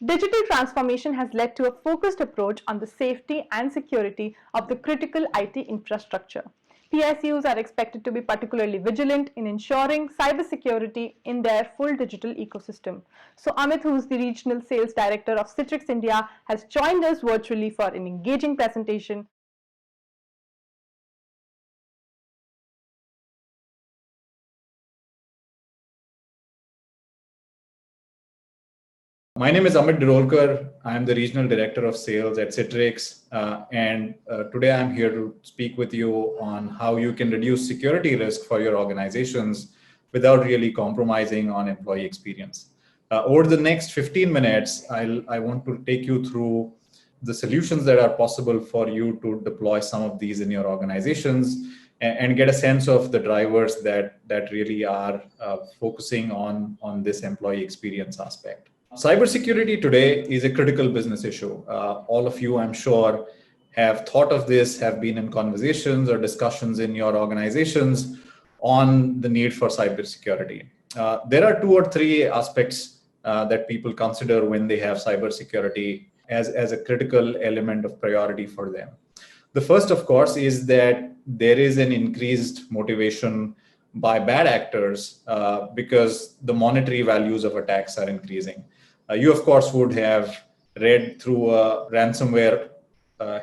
Digital transformation has led to a focused approach on the safety and security of the critical IT infrastructure. PSUs are expected to be particularly vigilant in ensuring cybersecurity in their full digital ecosystem. So Amit, who is the Regional Sales Director of Citrix India, has joined us virtually for an engaging presentation. My name is Amit Dirolkar. I'm the Regional Director of Sales at Citrix. And today I'm here to speak with you on how you can reduce security risk for your organizations without really compromising on employee experience. Over the next 15 minutes, I want to take you through the solutions that are possible for you to deploy some of these in your organizations and get a sense of the drivers that really are focusing on this employee experience aspect. Cybersecurity today is a critical business issue. All of you, I'm sure, have thought of this, have been in conversations or discussions in your organizations on the need for cybersecurity. There are two or three aspects that people consider when they have cybersecurity as a critical element of priority for them. The first, of course, is that there is an increased motivation by bad actors because the monetary values of attacks are increasing. You, of course, would have read through a ransomware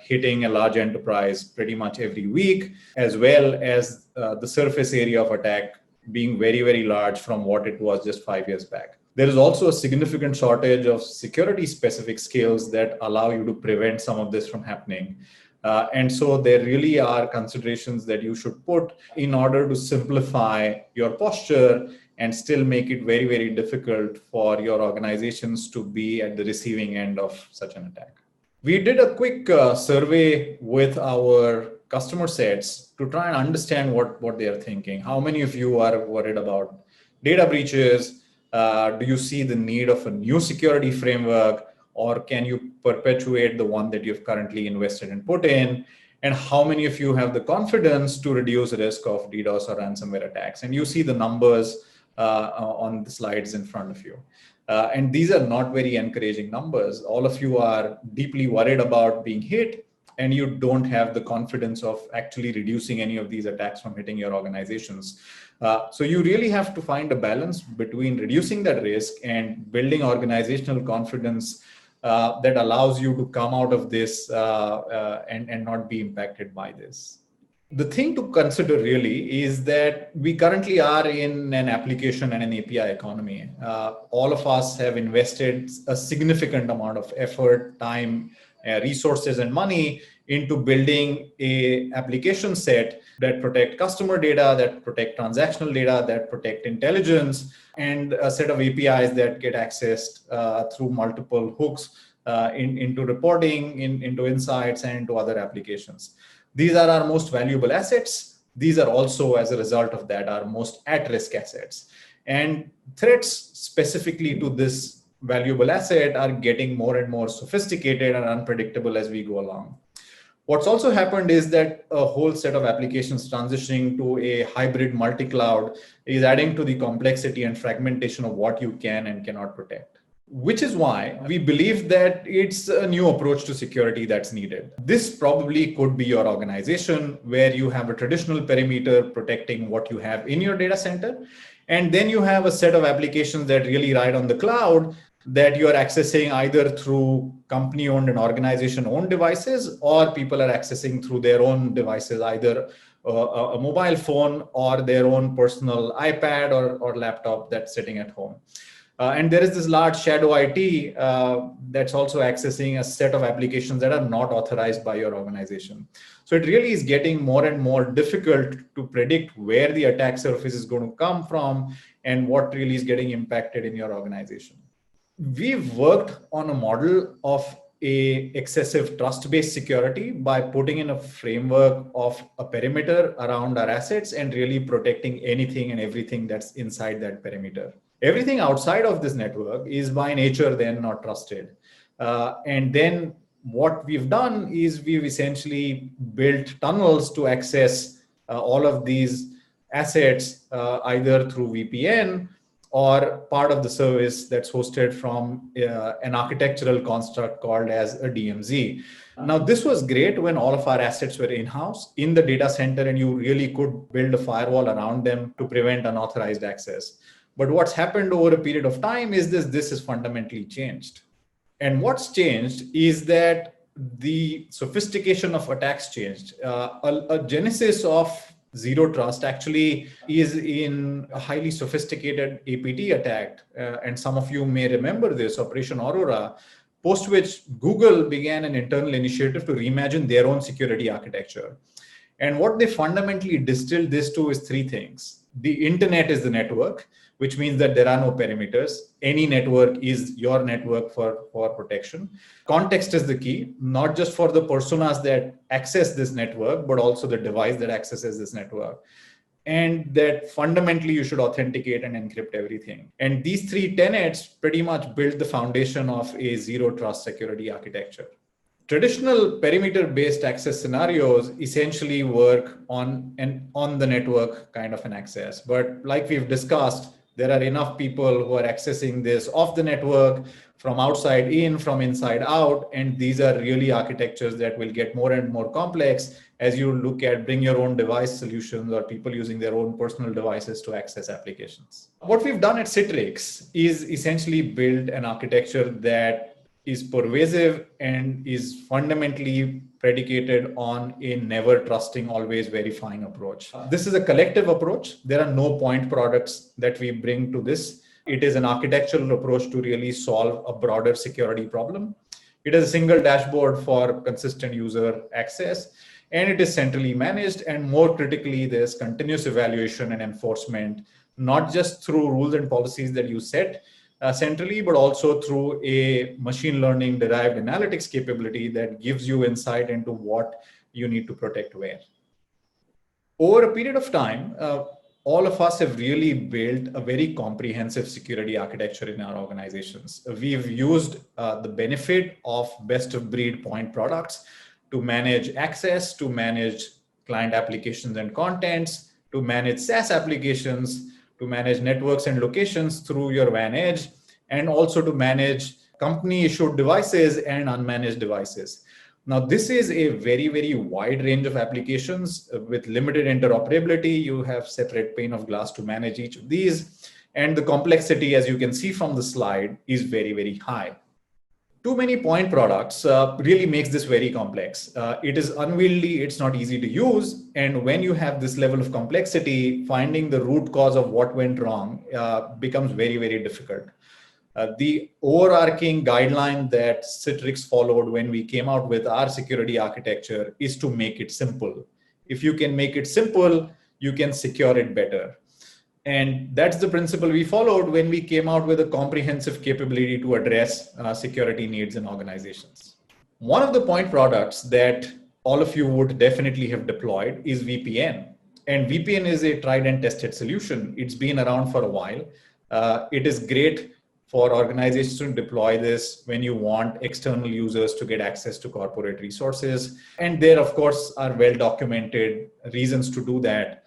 hitting a large enterprise pretty much every week, as well as the surface area of attack being very, very large from what it was just 5 years back. There is also a significant shortage of security specific skills that allow you to prevent some of this from happening. And so there really are considerations that you should put in order to simplify your posture and still make it very, very difficult for your organizations to be at the receiving end of such an attack. We did a quick survey with our customer sets to try and understand what they are thinking. How many of you are worried about data breaches? Do you see the need of a new security framework? Or can you perpetuate the one that you've currently invested and put in? And how many of you have the confidence to reduce risk of DDoS or ransomware attacks? And you see the numbers on the slides in front of you. And these are not very encouraging numbers. All of you are deeply worried about being hit, and you don't have the confidence of actually reducing any of these attacks from hitting your organizations. So you really have to find a balance between reducing that risk and building organizational confidence that allows you to come out of this and not be impacted by this. The thing to consider really is that we currently are in an application and an API economy. All of us have invested a significant amount of effort, time, resources, and money into building a application set that protect customer data, that protect transactional data, that protect intelligence, and a set of APIs that get accessed through multiple hooks into reporting, into insights, and into other applications. These are our most valuable assets. These are also, as a result of that, our most at-risk assets. And threats specifically to this valuable asset are getting more and more sophisticated and unpredictable as we go along. What's also happened is that a whole set of applications transitioning to a hybrid multi-cloud is adding to the complexity and fragmentation of what you can and cannot protect. Which is why we believe that it's a new approach to security that's needed. This probably could be your organization where you have a traditional perimeter protecting what you have in your data center. And then you have a set of applications that really ride on the cloud that you are accessing either through company-owned and organization-owned devices, or people are accessing through their own devices, either a mobile phone or their own personal iPad or laptop that's sitting at home. And there is this large shadow IT that's also accessing a set of applications that are not authorized by your organization. So it really is getting more and more difficult to predict where the attack surface is going to come from and what really is getting impacted in your organization. We've worked on a model of a excessive trust-based security by putting in a framework of a perimeter around our assets and really protecting anything and everything that's inside that perimeter. Everything outside of this network is by nature then not trusted. And then what we've done is we've essentially built tunnels to access all of these assets either through VPN or part of the service that's hosted from an architectural construct called as a DMZ. Now, this was great when all of our assets were in-house in the data center and you really could build a firewall around them to prevent unauthorized access. But what's happened over a period of time is this has fundamentally changed. And what's changed is that the sophistication of attacks changed. A genesis of zero trust actually is in a highly sophisticated APT attack. And some of you may remember this, Operation Aurora, post which Google began an internal initiative to reimagine their own security architecture. And what they fundamentally distilled this to is three things. The internet is the network, which means that there are no perimeters. Any network is your network for protection. Context is the key, not just for the personas that access this network, but also the device that accesses this network. And that fundamentally you should authenticate and encrypt everything. And these three tenets pretty much build the foundation of a zero trust security architecture. Traditional perimeter-based access scenarios essentially work on the network kind of an access. But like we've discussed, there are enough people who are accessing this off the network, from outside in, from inside out. And these are really architectures that will get more and more complex as you look at bring your own device solutions or people using their own personal devices to access applications. What we've done at Citrix is essentially build an architecture that is pervasive and is fundamentally predicated on a never trusting, always verifying approach. This is a collective approach. There are no point products that we bring to this. It is an architectural approach to really solve a broader security problem. It is a single dashboard for consistent user access, and it is centrally managed. And more critically, there's continuous evaluation and enforcement, not just through rules and policies that you set centrally, but also through a machine learning derived analytics capability that gives you insight into what you need to protect where. Over a period of time, all of us have really built a very comprehensive security architecture in our organizations. We've used the benefit of best of breed point products to manage access, to manage client applications and contents, to manage SaaS applications, to manage networks and locations through your WAN edge, and also to manage company issued devices and unmanaged devices. Now, this is a very, very wide range of applications with limited interoperability. You have separate pane of glass to manage each of these. And the complexity, as you can see from the slide, is very, very high. Too many point products really makes this very complex. It is unwieldy, it's not easy to use. And when you have this level of complexity, finding the root cause of what went wrong becomes very, very difficult. The overarching guideline that Citrix followed when we came out with our security architecture is to make it simple. If you can make it simple, you can secure it better. And that's the principle we followed when we came out with a comprehensive capability to address security needs in organizations. One of the point products that all of you would definitely have deployed is VPN. And VPN is a tried and tested solution. It's been around for a while. It is great for organizations to deploy this when you want external users to get access to corporate resources. And there, of course, are well-documented reasons to do that.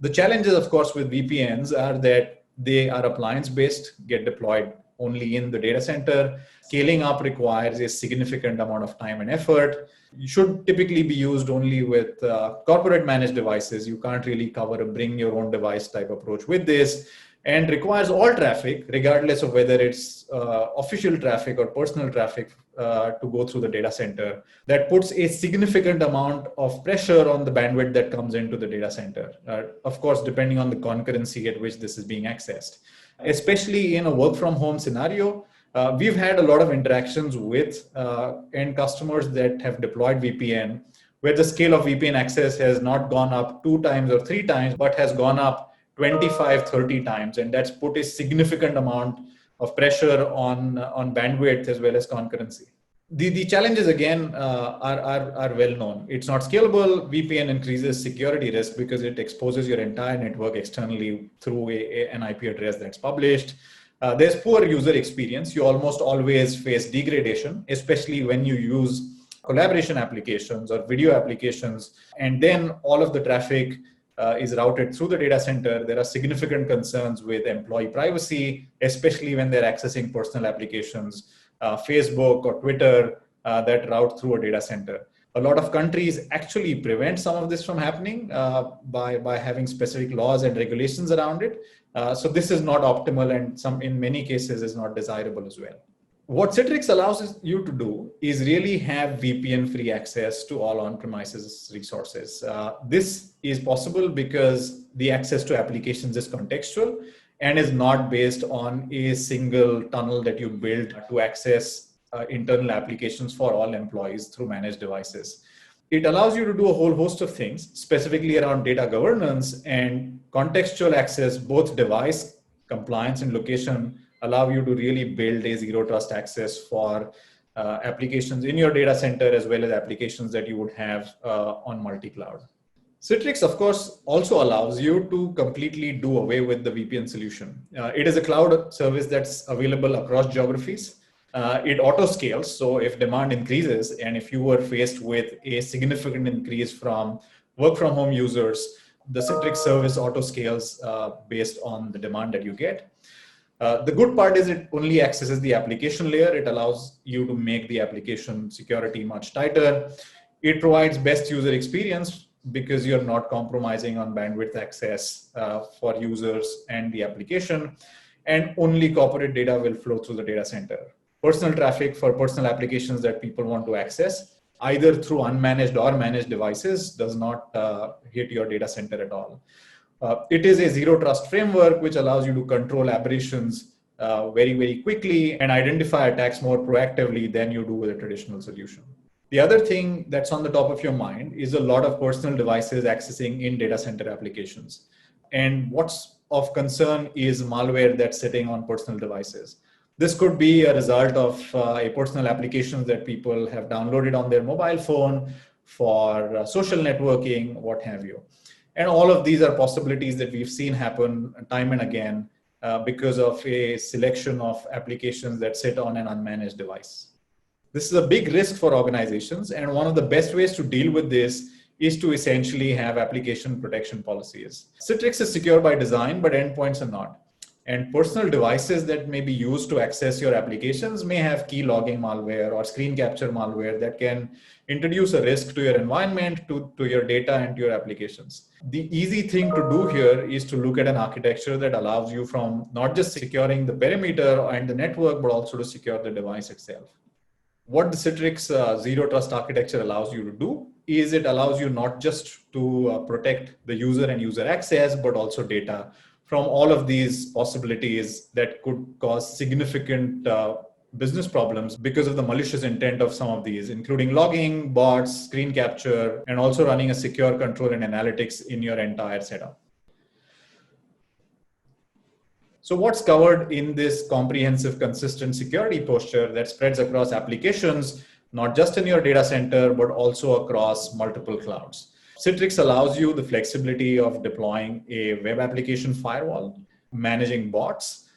The challenges, of course, with VPNs are that they are appliance-based, get deployed only in the data center. Scaling up requires a significant amount of time and effort. You should typically be used only with corporate managed devices. You can't really cover a bring your own device type approach with this, and requires all traffic, regardless of whether it's official traffic or personal traffic to go through the data center. That puts a significant amount of pressure on the bandwidth that comes into the data center, of course, depending on the concurrency at which this is being accessed. Especially in a work from home scenario, we've had a lot of interactions with end customers that have deployed VPN, where the scale of VPN access has not gone up 2 times or 3 times, but has gone up 25, 30 times. And that's put a significant amount of pressure on bandwidth as well as concurrency. The challenges, again, are well known. It's not scalable. VPN increases security risk because it exposes your entire network externally through an IP address that's published. There's poor user experience. You almost always face degradation, especially when you use collaboration applications or video applications. And then all of the traffic is routed through the data center, there are significant concerns with employee privacy, especially when they're accessing personal applications, Facebook or Twitter that route through a data center. A lot of countries actually prevent some of this from happening by having specific laws and regulations around it. So this is not optimal, and in many cases is not desirable as well. What Citrix allows you to do is really have VPN-free access to all on-premises resources. This is possible because the access to applications is contextual and is not based on a single tunnel that you build to access internal applications for all employees through managed devices. It allows you to do a whole host of things, specifically around data governance and contextual access. Both device compliance and location allow you to really build a zero trust access for applications in your data center, as well as applications that you would have on multi-cloud. Citrix, of course, also allows you to completely do away with the VPN solution. It is a cloud service that's available across geographies. It auto scales. So if demand increases, and if you were faced with a significant increase from work from home users, the Citrix service auto scales based on the demand that you get. The good part is it only accesses the application layer. It allows you to make the application security much tighter. It provides best user experience because you're not compromising on bandwidth access for users and the application, and only corporate data will flow through the data center. Personal traffic for personal applications that people want to access, either through unmanaged or managed devices, does not hit your data center at all. It is a zero trust framework, which allows you to control aberrations very, very quickly and identify attacks more proactively than you do with a traditional solution. The other thing that's on the top of your mind is a lot of personal devices accessing in data center applications. And what's of concern is malware that's sitting on personal devices. This could be a result of a personal application that people have downloaded on their mobile phone for social networking, what have you. And all of these are possibilities that we've seen happen time and again because of a selection of applications that sit on an unmanaged device. This is a big risk for organizations, and one of the best ways to deal with this is to essentially have application protection policies. Citrix is secure by design, but endpoints are not. And personal devices that may be used to access your applications may have key logging malware or screen capture malware that can introduce a risk to your environment, to your data, and to your applications. The easy thing to do here is to look at an architecture that allows you from not just securing the perimeter and the network, but also to secure the device itself. What the Citrix Zero Trust architecture allows you to do is it allows you not just to protect the user and user access, but also data from all of these possibilities that could cause significant business problems because of the malicious intent of some of these, including logging, bots, screen capture, and also running a secure control and analytics in your entire setup. So what's covered in this comprehensive, consistent security posture that spreads across applications, not just in your data center, but also across multiple clouds? Citrix allows you the flexibility of deploying a web application firewall, managing bots,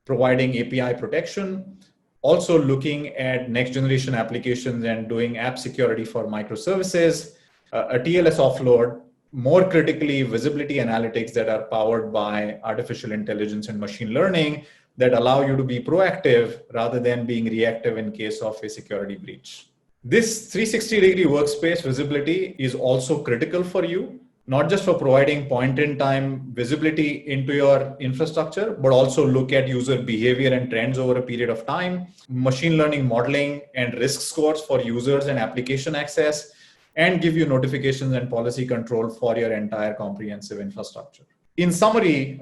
providing API protection, also looking at next generation applications and doing app security for microservices, a TLS offload, more critically, visibility analytics that are powered by artificial intelligence and machine learning that allow you to be proactive rather than being reactive in case of a security breach. This 360-degree workspace visibility is also critical for you, not just for providing point-in-time visibility into your infrastructure, but also look at user behavior and trends over a period of time, machine learning modeling and risk scores for users and application access, and give you notifications and policy control for your entire comprehensive infrastructure. In summary,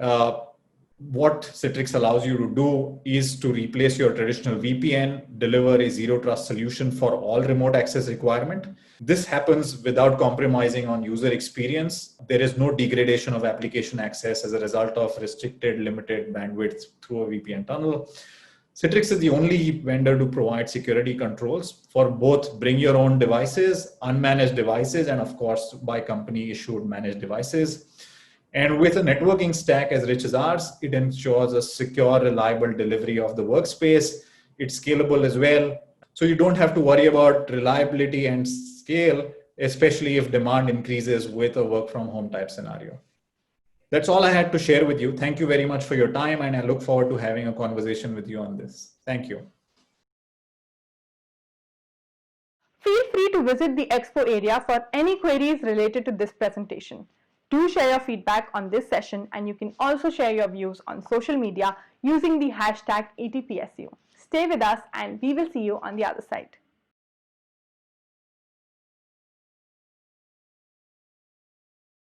what Citrix allows you to do is to replace your traditional VPN, deliver a zero trust solution for all remote access requirement. This happens without compromising on user experience. There is no degradation of application access as a result of restricted, limited bandwidth through a VPN tunnel. Citrix is the only vendor to provide security controls for both bring your own devices, unmanaged devices, and of course, by company issued managed devices. And with a networking stack as rich as ours, it ensures a secure, reliable delivery of the workspace. It's scalable as well. So you don't have to worry about reliability and scale especially if demand increases with a work from home type scenario. That's all I had to share with you. Thank you very much for your time, and I look forward to having a conversation with you on this. Thank you. Feel free to visit the expo area for any queries related to this presentation. Do share your feedback on this session, and you can also share your views on social media using the hashtag ATPSU. Stay with us and we will see you on the other side.